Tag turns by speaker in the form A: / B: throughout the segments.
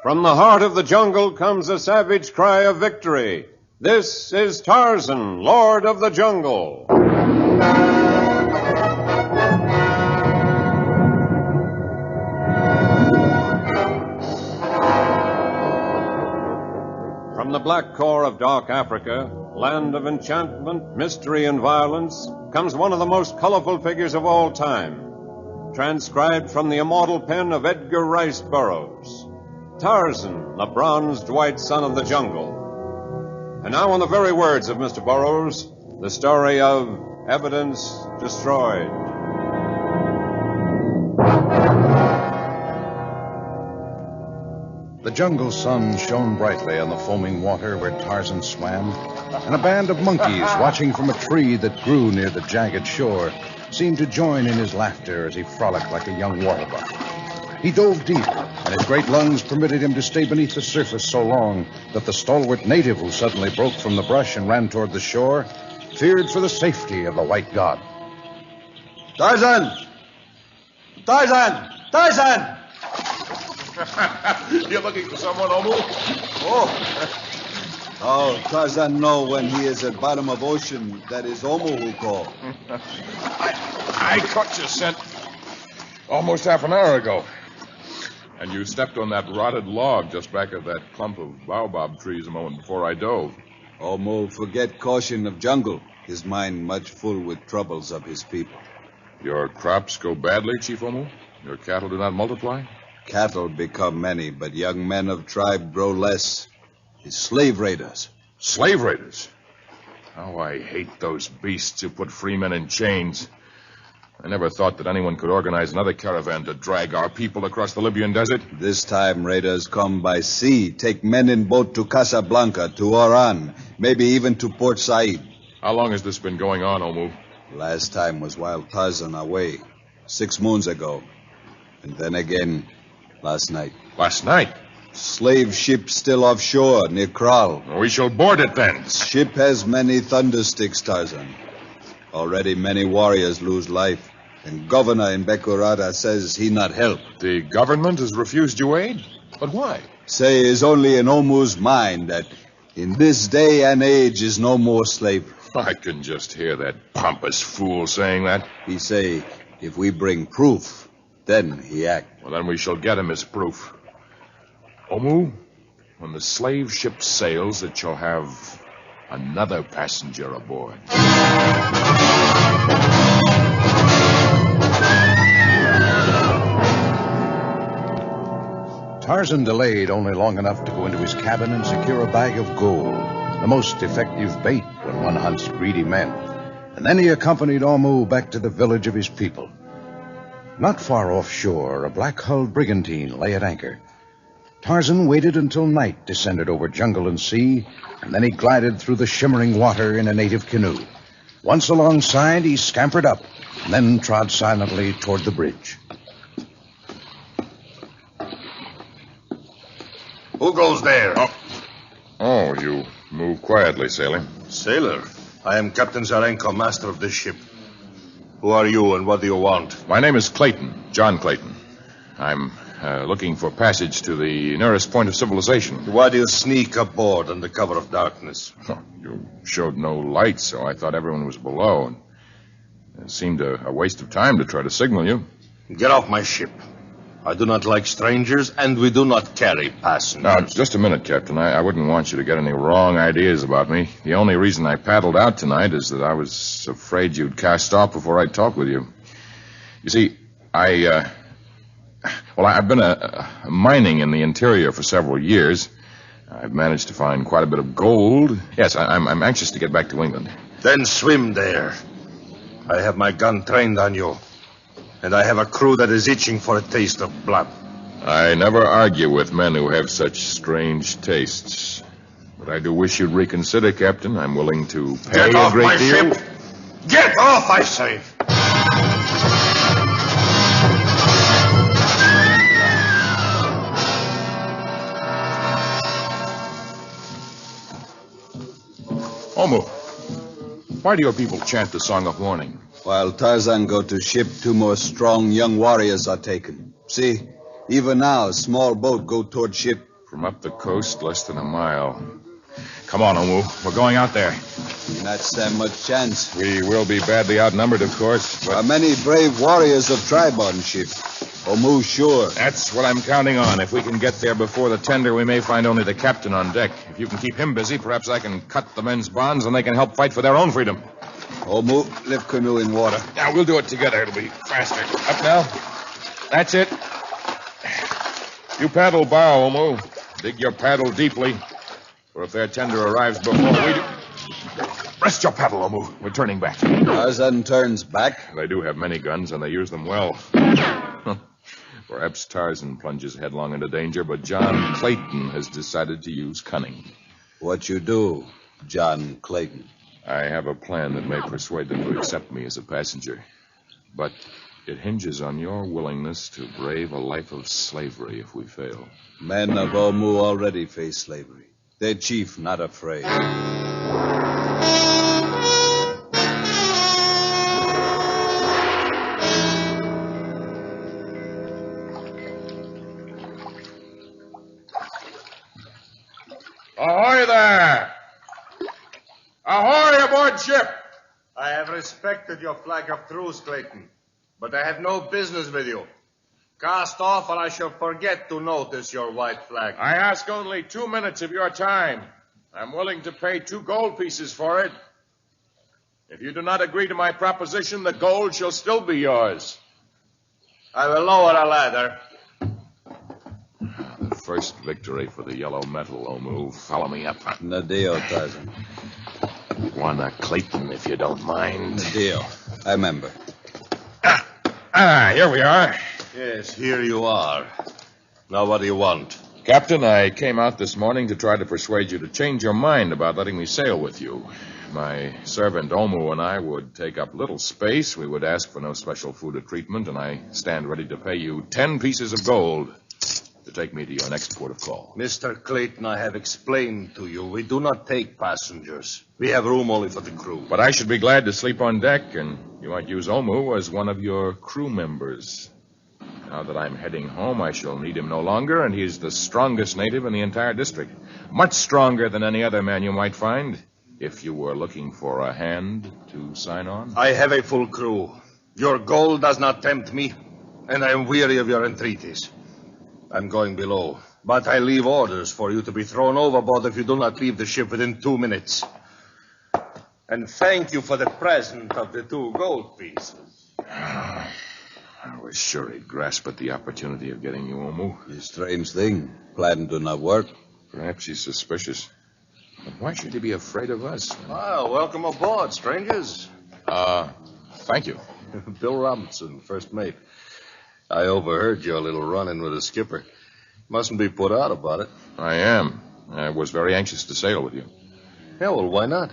A: From the heart of the jungle comes a savage cry of victory. This is Tarzan, Lord of the Jungle. From the black core of dark Africa, land of enchantment, mystery, and violence, comes one of the most colorful figures of all time, transcribed from the immortal pen of Edgar Rice Burroughs. Tarzan, the bronzed white son of the jungle. And now, in the very words of Mr. Burroughs, the story of Evidence Destroyed.
B: The jungle sun shone brightly on the foaming water where Tarzan swam, and a band of monkeys watching from a tree that grew near the jagged shore seemed to join in his laughter as he frolicked like a young water buck. He dove deep, and his great lungs permitted him to stay beneath the surface so long that the stalwart native who suddenly broke from the brush and ran toward the shore feared for the safety of the white god.
C: Tarzan! Tarzan! Tarzan!
D: You're looking for someone, Omu?
C: Oh, Tarzan know when he is at bottom of ocean, that is Omu who call.
D: I caught your scent almost half an hour ago. And you stepped on that rotted log just back of that clump of baobab trees a moment before I dove.
C: Omu forget caution of jungle. His mind much full with troubles of his people.
D: Your crops go badly, Chief Omu? Your cattle do not multiply?
C: Cattle become many, but young men of tribe grow less. His slave raiders.
D: Slave raiders? How I hate those beasts who put free men in chains. I never thought that anyone could organize another caravan to drag our people across the Libyan desert.
C: This time raiders come by sea, take men in boat to Casablanca, to Oran, maybe even to Port Said.
D: How long has this been going on, Omu?
C: Last time was while Tarzan away, 6 moons ago. And then again, last night.
D: Last night?
C: Slave ship still offshore, near Kral.
D: We shall board it then.
C: Ship has many thundersticks, Tarzan. Already many warriors lose life. And governor in Bekurata says he not help.
D: The government has refused you aid? But why?
C: Say is only in Omu's mind that in this day and age is no more slavery.
D: I can just hear that pompous fool saying that.
C: He say, if we bring proof, then he act.
D: Well, then we shall get him his proof. Omu, when the slave ship sails, it shall have another passenger aboard.
B: Tarzan delayed only long enough to go into his cabin and secure a bag of gold, the most effective bait when one hunts greedy men. And then he accompanied Omu back to the village of his people. Not far offshore, a black-hulled brigantine lay at anchor. Tarzan waited until night descended over jungle and sea, and then he glided through the shimmering water in a native canoe. Once alongside, he scampered up, and then trod silently toward the bridge.
E: Who goes there?
D: Oh, you move quietly, sailor.
E: Sailor, I am Captain Zarenko, master of this ship. Who are you and what do you want?
D: My name is Clayton, John Clayton. I'm looking for passage to the nearest point of civilization.
E: Why do you sneak aboard under cover of darkness?
D: Oh, you showed no light, so I thought everyone was below. And it seemed a waste of time to try to signal you.
E: Get off my ship. I do not like strangers, and we do not carry passengers.
D: Now, just a minute, Captain. I wouldn't want you to get any wrong ideas about me. The only reason I paddled out tonight is that I was afraid you'd cast off before I'd talk with you. You see, I've been mining in the interior for several years. I've managed to find quite a bit of gold. Yes, I'm anxious to get back to England.
E: Then swim there. I have my gun trained on you. And I have a crew that is itching for a taste of blood.
D: I never argue with men who have such strange tastes. But I do wish you'd reconsider, Captain. I'm willing to pay
E: Get
D: a
E: off
D: great
E: my
D: deal.
E: ship! Get off, I say!
D: Omu, why do your people chant the song of warning?
C: While Tarzan go to ship, 2 more strong young warriors are taken. See, even now, a small boat go toward ship.
D: from up the coast less than a mile. Come on, Omu. We're going out there.
C: Not stand much chance.
D: We will be badly outnumbered, of course, but...
C: Many brave warriors of tribe on ship. Omu sure.
D: That's what I'm counting on. If we can get there before the tender, we may find only the captain on deck. If you can keep him busy, perhaps I can cut the men's bonds and they can help fight for their own freedom.
C: Omu, lift canoe in water.
D: Yeah, we'll do it together. It'll be faster. Up now. That's it. You paddle bow, Omu. Dig your paddle deeply, for if their tender arrives before we do... Rest your paddle, Omu. We're turning back.
C: Tarzan turns back.
D: They do have many guns, and they use them well. Perhaps Tarzan plunges headlong into danger, but John Clayton has decided to use cunning.
C: What you do, John Clayton?
D: I have a plan that may persuade them to accept me as a passenger. But it hinges on your willingness to brave a life of slavery if we fail.
C: Men of Omu already face slavery. Their chief not afraid.
D: Ahoy there! Ahoy aboard ship!
E: I have respected your flag of truce, Clayton, but I have no business with you. Cast off, or I shall forget to notice your white flag.
D: I ask only 2 minutes of your time. I'm willing to pay 2 gold pieces for it. If you do not agree to my proposition, the gold shall still be yours.
E: I will lower a ladder.
D: The first victory for the yellow metal, Omu. Follow me up.
C: Nadio, Tarzan.
D: Wanna Clayton, if you don't mind.
C: Nadio. I remember.
D: Here we are.
E: Yes, here you are. Now what do you want?
D: Captain, I came out this morning to try to persuade you to change your mind about letting me sail with you. My servant Omu and I would take up little space. We would ask for no special food or treatment, and I stand ready to pay you 10 pieces of gold to take me to your next port of call.
E: Mr. Clayton, I have explained to you, we do not take passengers. We have room only for the crew.
D: But I should be glad to sleep on deck, and you might use Omu as one of your crew members. Now that I'm heading home, I shall need him no longer, and he's the strongest native in the entire district. Much stronger than any other man you might find, if you were looking for a hand to sign on.
E: I have a full crew. Your gold does not tempt me, and I am weary of your entreaties. I'm going below, but I leave orders for you to be thrown overboard if you do not leave the ship within 2 minutes. And thank you for the present of the 2 gold pieces.
D: I was sure he'd grasp at the opportunity of getting you, Omu.
C: A strange thing. Plan do not work.
D: Perhaps he's suspicious. But why should he be afraid of us?
E: Well, welcome aboard, strangers.
D: Thank you.
E: Bill Robinson, first mate. I overheard your little run-in with the skipper. Mustn't be put out about it.
D: I am. I was very anxious to sail with you.
E: Yeah, well, why not?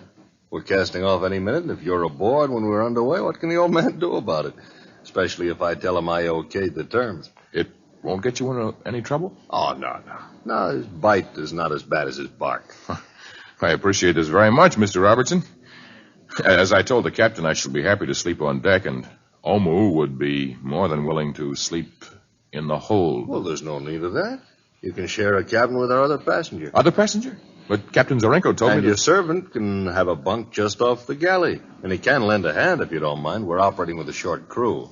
E: We're casting off any minute, and if you're aboard when we're underway, what can the old man do about it? Especially if I tell him I okayed the terms.
D: It won't get you into any trouble?
E: Oh, no. No, his bite is not as bad as his bark.
D: I appreciate this very much, Mr. Robertson. As I told the captain, I shall be happy to sleep on deck, and Omu would be more than willing to sleep in the hold.
E: Well, there's no need of that. You can share a cabin with our other passenger.
D: Other passenger? But Captain Zarenko told me
E: And your servant can have a bunk just off the galley. And he can lend a hand if you don't mind. We're operating with a short crew.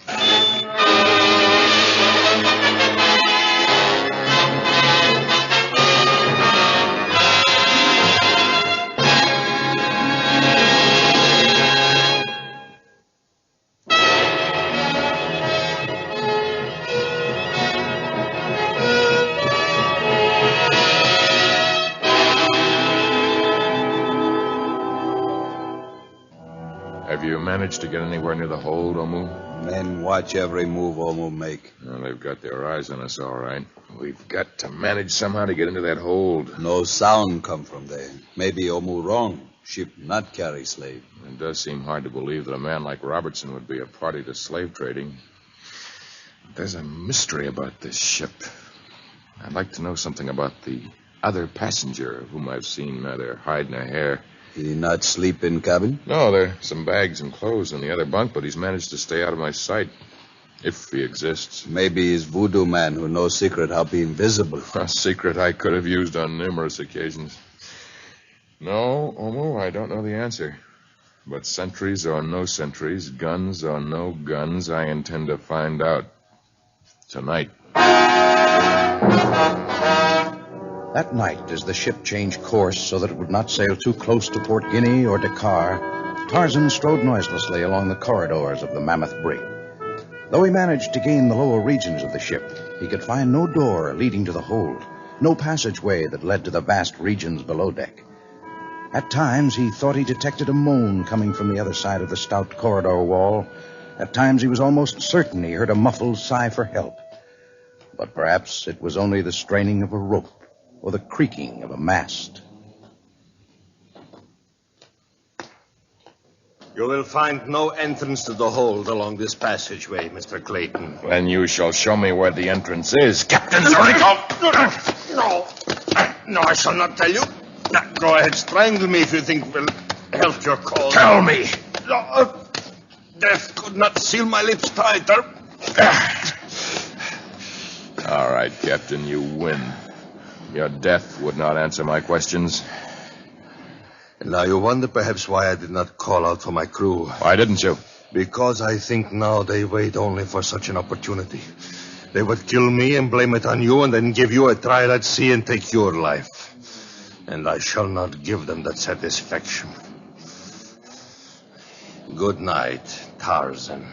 D: Have you managed to get anywhere near the hold, Omu?
C: Men watch every move Omu make.
D: Well, they've got their eyes on us, all right. We've got to manage somehow to get into that hold.
C: No sound come from there. Maybe Omu wrong. Ship not carry slave.
D: It does seem hard to believe that a man like Robertson would be a party to slave trading. There's a mystery about this ship. I'd like to know something about the other passenger whom I've seen neither hide nor hair.
C: He not sleep in cabin?
D: No, there are some bags and clothes in the other bunk, but he's managed to stay out of my sight. If he exists.
C: Maybe he's voodoo man who knows secret how be invisible.
D: A secret I could have used on numerous occasions. No, Omo, I don't know the answer. But sentries or no sentries, guns or no guns, I intend to find out tonight.
B: That night, as the ship changed course so that it would not sail too close to Port Guinea or Dakar, Tarzan strode noiselessly along the corridors of the mammoth brig. Though he managed to gain the lower regions of the ship, he could find no door leading to the hold, no passageway that led to the vast regions below deck. At times, he thought he detected a moan coming from the other side of the stout corridor wall. At times, he was almost certain he heard a muffled sigh for help. But perhaps it was only the straining of a rope or the creaking of a mast.
E: You will find no entrance to the hold along this passageway, Mr. Clayton.
D: Then you shall show me where the entrance is, Captain Zornico.
E: No, I shall not tell you. Go ahead, strangle me if you think will help your cause.
D: Tell me.
E: Death could not seal my lips tighter.
D: All right, Captain, you win. Your death would not answer my questions.
E: And now you wonder perhaps why I did not call out for my crew.
D: Why didn't you?
E: Because I think now they wait only for such an opportunity. They would kill me and blame it on you and then give you a trial at sea and take your life. And I shall not give them that satisfaction. Good night, Tarzan.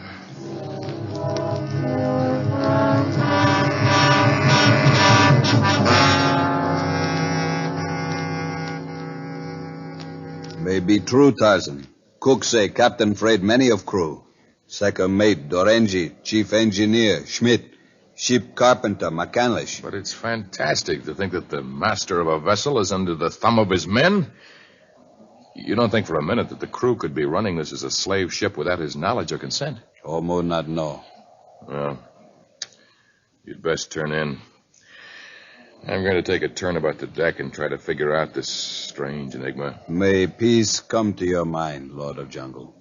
C: May be true, Tarzan. Cook say captain afraid many of crew. Second mate, Dorenji, chief engineer, Schmidt, ship carpenter, McCandlish.
D: But it's fantastic to think that the master of a vessel is under the thumb of his men. You don't think for a minute that the crew could be running this as a slave ship without his knowledge or consent?
C: Almost not know.
D: Well, you'd best turn in. I'm going to take a turn about the deck and try to figure out this strange enigma.
C: May peace come to your mind, Lord of Jungle.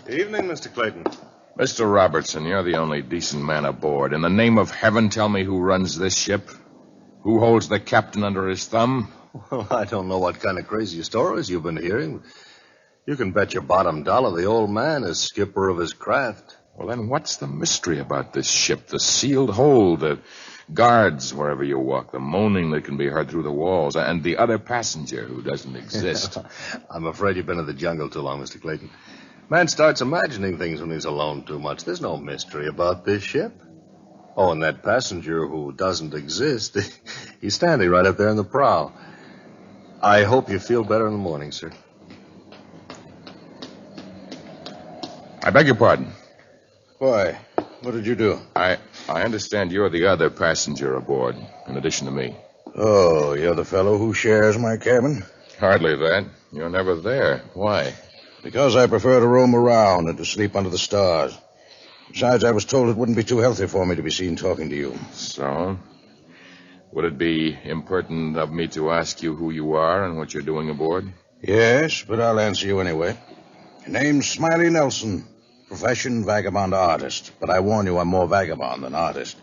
E: Evening, Mr. Clayton.
D: Mr. Robertson, you're the only decent man aboard. In the name of heaven, tell me who runs this ship? Who holds the captain under his thumb?
E: Well, I don't know what kind of crazy stories you've been hearing. You can bet your bottom dollar the old man is skipper of his craft.
D: Well, then what's the mystery about this ship? The sealed hold, the guards wherever you walk, the moaning that can be heard through the walls, and the other passenger who doesn't exist.
E: I'm afraid you've been in the jungle too long, Mr. Clayton. Man starts imagining things when he's alone too much. There's no mystery about this ship. Oh, and that passenger who doesn't exist, he's standing right up there in the prow. I hope you feel better in the morning, sir.
D: I beg your pardon.
B: Why? What did you do?
D: I understand you're the other passenger aboard, in addition to me.
B: Oh, you're the fellow who shares my cabin?
D: Hardly that. You're never there. Why?
B: Because I prefer to roam around and to sleep under the stars. Besides, I was told it wouldn't be too healthy for me to be seen talking to you.
D: So? Would it be impertinent of me to ask you who you are and what you're doing aboard?
B: Yes, but I'll answer you anyway. Name's Smiley Nelson. Profession, vagabond artist. But I warn you, I'm more vagabond than artist.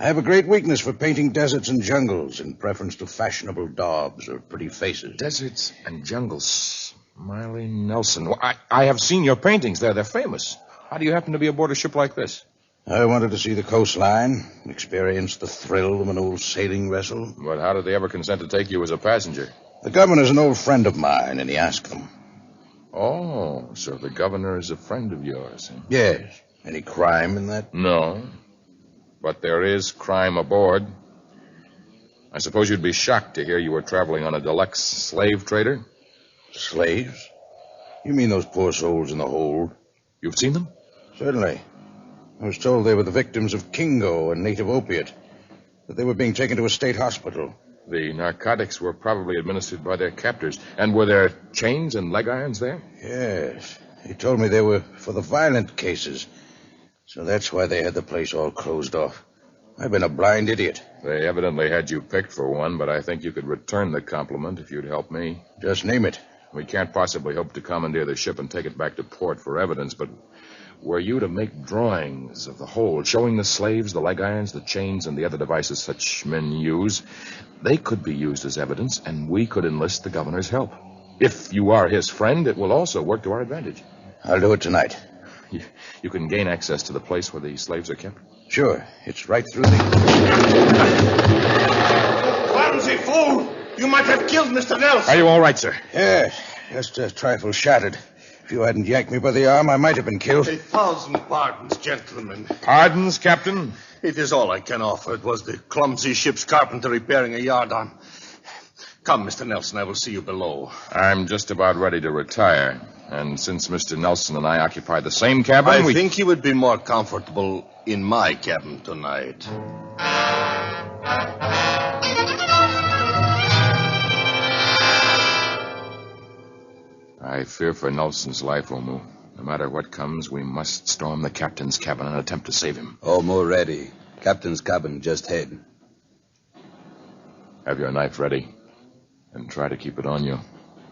B: I have a great weakness for painting deserts and jungles in preference to fashionable daubs or pretty faces.
D: Deserts and jungles. Smiley Nelson. Well, I have seen your paintings there. They're famous. How do you happen to be aboard a ship like this?
B: I wanted to see the coastline, experience the thrill of an old sailing vessel.
D: But how did they ever consent to take you as a passenger?
B: The governor's an old friend of mine, and he asked them.
D: Oh, so the governor is a friend of yours. Huh?
B: Yes. Any crime in that?
D: No. But there is crime aboard. I suppose you'd be shocked to hear you were traveling on a deluxe slave trader?
B: Slaves? You mean those poor souls in the hold?
D: You've seen them?
B: Certainly. I was told they were the victims of Kingo, a native opiate, that they were being taken to a state hospital.
D: The narcotics were probably administered by their captors. And were there chains and leg irons there?
B: Yes. He told me they were for the violent cases. So that's why they had the place all closed off. I've been a blind idiot.
D: They evidently had you picked for one, but I think you could return the compliment if you'd help me.
B: Just name it.
D: We can't possibly hope to commandeer the ship and take it back to port for evidence, but were you to make drawings of the hold, showing the slaves, the leg irons, the chains, and the other devices such men use, they could be used as evidence, and we could enlist the governor's help. If you are his friend, it will also work to our advantage.
B: I'll do it tonight.
D: You can gain access to the place where the slaves are kept?
B: Sure. It's right through the...
E: Clumsy fool! You might have killed Mr. Nelson.
D: Are you all right, sir?
B: Yes, just a trifle shattered. If you hadn't yanked me by the arm, I might have been killed.
E: 1,000 pardons, gentlemen.
D: Pardons, Captain?
E: It is all I can offer. It was the clumsy ship's carpenter repairing a yardarm. Come, Mr. Nelson, I will see you below.
D: I'm just about ready to retire. And since Mr. Nelson and I occupy the same cabin,
E: I think he would be more comfortable in my cabin tonight.
D: I fear for Nelson's life, Omu. No matter what comes, we must storm the captain's cabin and attempt to save him.
C: Almost ready. Captain's cabin just ahead.
D: Have your knife ready. And try to keep it on you.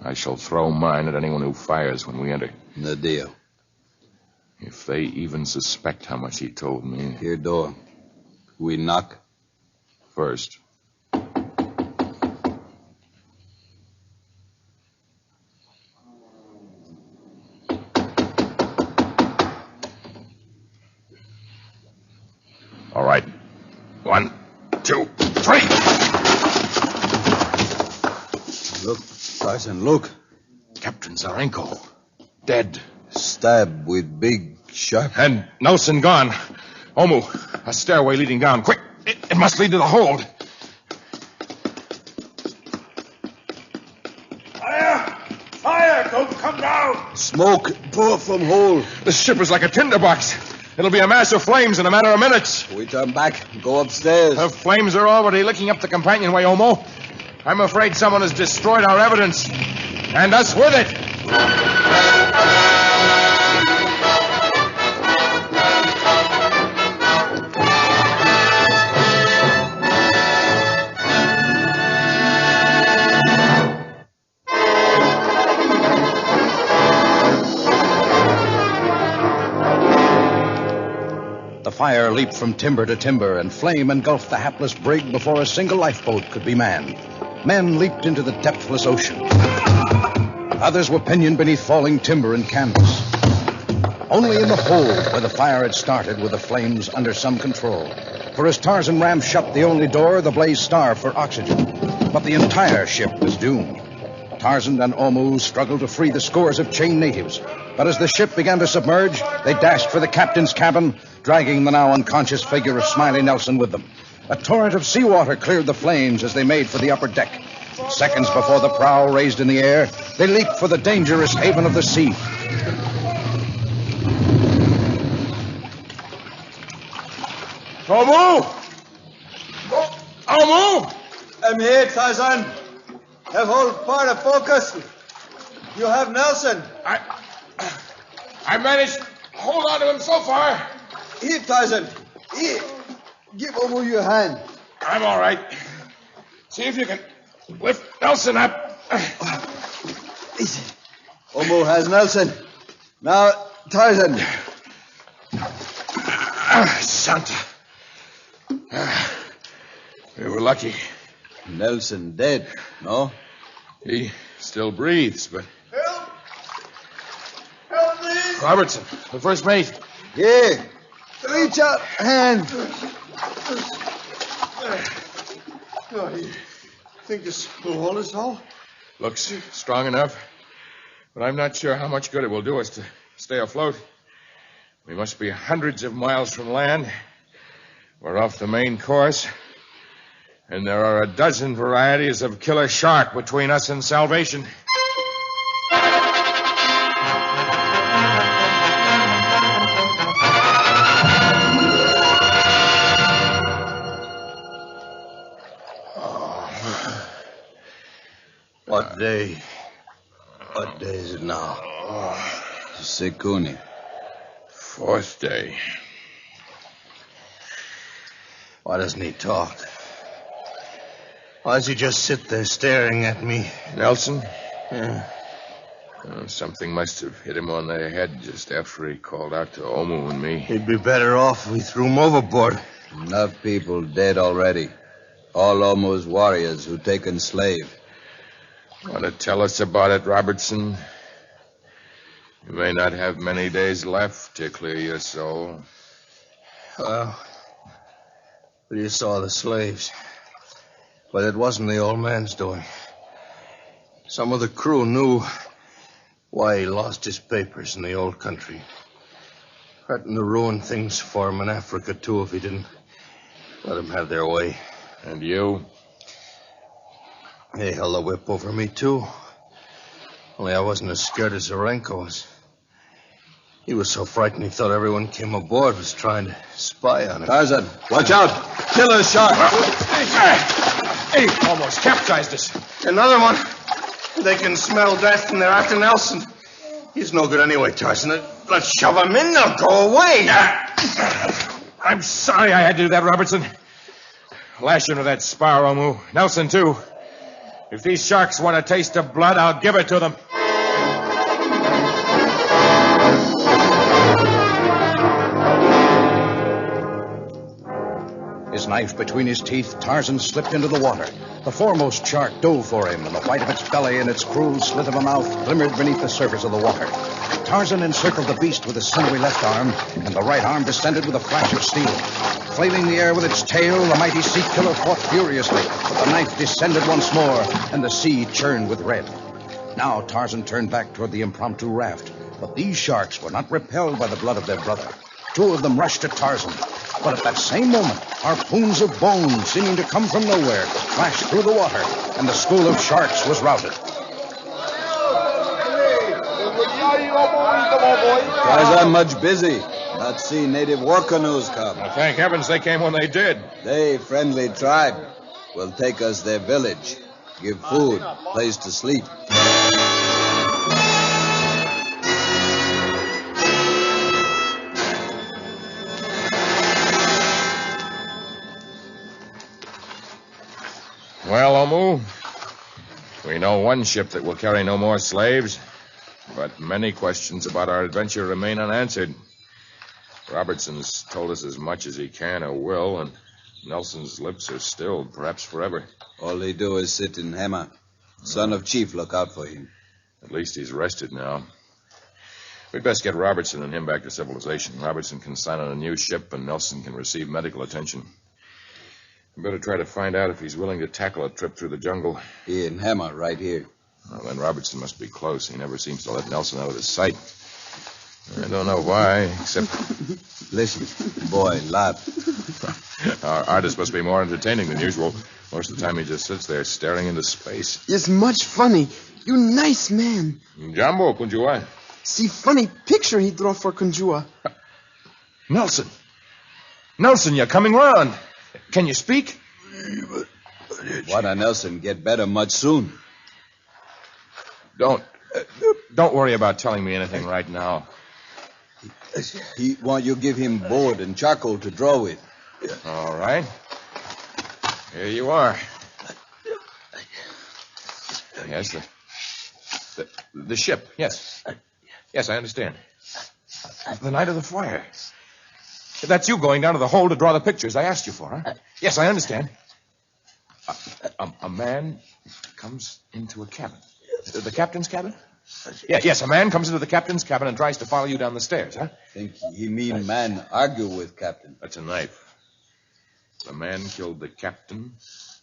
D: I shall throw mine at anyone who fires when we enter.
C: No deal.
D: If they even suspect how much he told me.
C: Here, door. We knock.
D: First. All right. 1, 2, 3.
C: Look, Tarzan, look.
D: Captain Zarenko. Dead.
C: Stabbed with big, sharp...
D: And Nelson gone. Omu, a stairway leading down. Quick! It must lead to the hold.
E: Fire! Fire! Don't come down!
C: Smoke pour from hole.
D: This ship is like a tinderbox. It'll be a mass of flames in a matter of minutes.
C: We turn back, go upstairs.
D: The flames are already licking up the companionway, Omo. I'm afraid someone has destroyed our evidence. And us with it.
B: The fire leaped from timber to timber, and flame engulfed the hapless brig before a single lifeboat could be manned. Men leaped into the depthless ocean. Others were pinioned beneath falling timber and canvas. Only in the hold where the fire had started were the flames under some control. For as Tarzan rammed shut the only door, the blaze starved for oxygen. But the entire ship was doomed. Tarzan and Omu struggled to free the scores of chained natives. But as the ship began to submerge, they dashed for the captain's cabin, dragging the now unconscious figure of Smiley Nelson with them. A torrent of seawater cleared the flames as they made for the upper deck. Seconds before the prow raised in the air, they leaped for the dangerous haven of the sea.
D: Omu! Omu!
C: I'm here, Tarzan. Have hold part of focus. You have Nelson.
D: I managed to hold on to him so far.
C: Here, Tarzan. Here. Give Omu your hand.
D: I'm all right. See if you can lift Nelson up.
C: Easy. Omu has Nelson. Now, Tarzan.
D: Santa. We were lucky.
C: Nelson dead, no?
D: He still breathes, but...
C: Help! Help me!
D: Robertson, the first mate.
C: Here. Reach out hand.
E: You think this will hold us all?
D: Looks strong enough, but I'm not sure how much good it will do us to stay afloat. We must be hundreds of miles from land. We're off the main course, and there are a dozen varieties of killer shark between us and salvation.
E: What day is it now?
C: Sekuni.
D: Fourth day.
E: Why doesn't he talk? Why does he just sit there staring at me?
D: Nelson?
E: Yeah.
D: Something must have hit him on the head just after he called out to Omu and me.
E: He'd be better off if we threw him overboard.
C: Enough people dead already. All Omu's warriors who taken slave.
D: Want to tell us about it, Robertson? You may not have many days left to clear your soul.
E: Well, you saw the slaves. But it wasn't the old man's doing. Some of the crew knew why he lost his papers in the old country. Threatened to ruin things for him in Africa, too, if he didn't let them have their way.
D: And you?
E: They held a whip over me, too. Only I wasn't as scared as Zarenko was. He was so frightened he thought everyone came aboard was trying to spy on him.
C: Tarzan, watch out! Killer shark!
D: He almost capsized us.
E: Another one. They can smell death and they're after Nelson. He's no good anyway, Tarzan. Let's shove him in. They'll go away.
D: I'm sorry I had to do that, Robertson. Lash him to that spar, Omu. Nelson, too. If these sharks want a taste of blood, I'll give it to them.
B: His knife between his teeth, Tarzan slipped into the water. The foremost shark dove for him, and the white of its belly and its cruel slit of a mouth glimmered beneath the surface of the water. Tarzan encircled the beast with his sinewy left arm, and the right arm descended with a flash of steel. Flailing the air with its tail, the mighty sea killer fought furiously, but the knife descended once more, and the sea churned with red. Now Tarzan turned back toward the impromptu raft, but these sharks were not repelled by the blood of their brother. Two of them rushed at Tarzan, but at that same moment, harpoons of bone, seeming to come from nowhere, flashed through the water, and the school of sharks was routed.
C: Tarzan much busy. Not see native war canoes come.
D: Well, thank heavens they came when they did.
C: They, friendly tribe, will take us their village. Give food, place to sleep.
D: Well, Omu, we know one ship that will carry no more slaves, but many questions about our adventure remain unanswered. Robertson's told us as much as he can or will, and Nelson's lips are stilled, perhaps forever.
C: All they do is sit in hammer. Son of chief, look out for him.
D: At least he's rested now. We'd best get Robertson and him back to civilization. Robertson can sign on a new ship, and Nelson can receive medical attention. We better try to find out if he's willing to tackle a trip through the jungle.
C: He and Hammer right here.
D: Well, then Robertson must be close. He never seems to let Nelson out of his sight. I don't know why, except...
C: Listen, boy, laugh.
D: Our artist must be more entertaining than usual. Most of the time he just sits there staring into space.
F: It's much funny. You nice man.
D: Jambo, Kunjua.
F: See funny picture he draw for Kunjua.
D: Nelson. Nelson, you're coming round. Can you speak?
C: Wada Nelson get better much soon.
D: Don't worry about telling me anything right now.
C: He want you give him board and charcoal to draw with.
D: All right. Here you are. Yes, the ship, yes. Yes, I understand. The night of the fire. That's you going down to the hole to draw the pictures I asked you for, huh? Yes, I understand. A man comes into a cabin. The captain's cabin? Yes, a man comes into the captain's cabin and tries to follow you down the stairs, huh?
C: Think he mean man argue with captain.
D: That's a knife. The man killed the captain,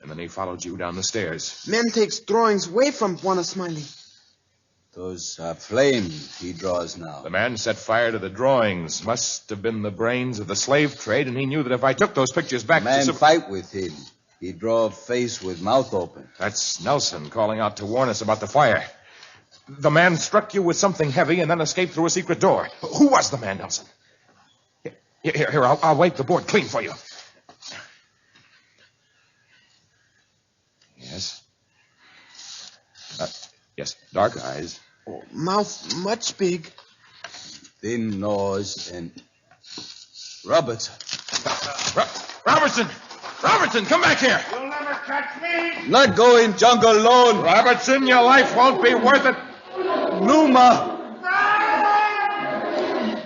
D: and then he followed you down the stairs.
F: Man takes drawings away from Buona Smiley.
C: Those are flames he draws now.
D: The man set fire to the drawings. Must have been the brains of the slave trade, and he knew that if I took those pictures back
C: man fight with him. He draw a face with mouth open.
D: That's Nelson calling out to warn us about the fire. The man struck you with something heavy and then escaped through a secret door. Who was the man, Nelson? Here, I'll wipe the board clean for you. Yes. Yes, dark eyes.
F: Oh, mouth much big.
C: Thin nose and... Robertson.
D: Robertson! Robertson, come back here!
G: You'll never catch me!
C: Not go in jungle alone!
D: Robertson, your life won't be worth it.
C: Numa!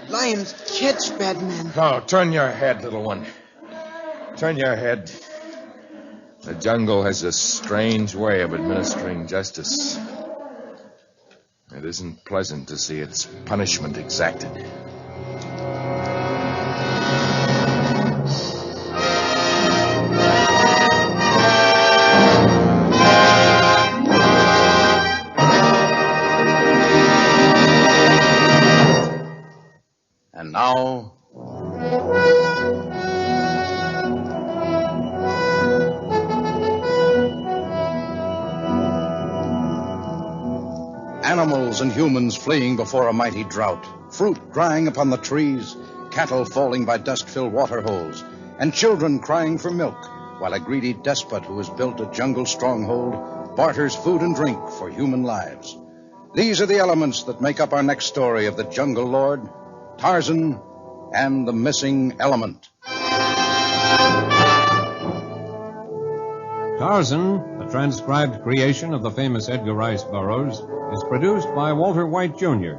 F: Lions catch bad men.
D: Oh, turn your head, little one. Turn your head. The jungle has a strange way of administering justice. It isn't pleasant to see its punishment exacted.
B: And now, animals and humans fleeing before a mighty drought, fruit drying upon the trees, cattle falling by dust-filled water holes, and children crying for milk, while a greedy despot who has built a jungle stronghold barters food and drink for human lives. These are the elements that make up our next story of the Jungle Lord, Tarzan, and the Missing Element.
A: Tarzan, a transcribed creation of the famous Edgar Rice Burroughs, is produced by Walter White, Jr.,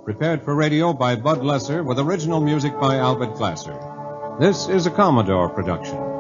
A: prepared for radio by Bud Lesser, with original music by Albert Glasser. This is a Commodore production.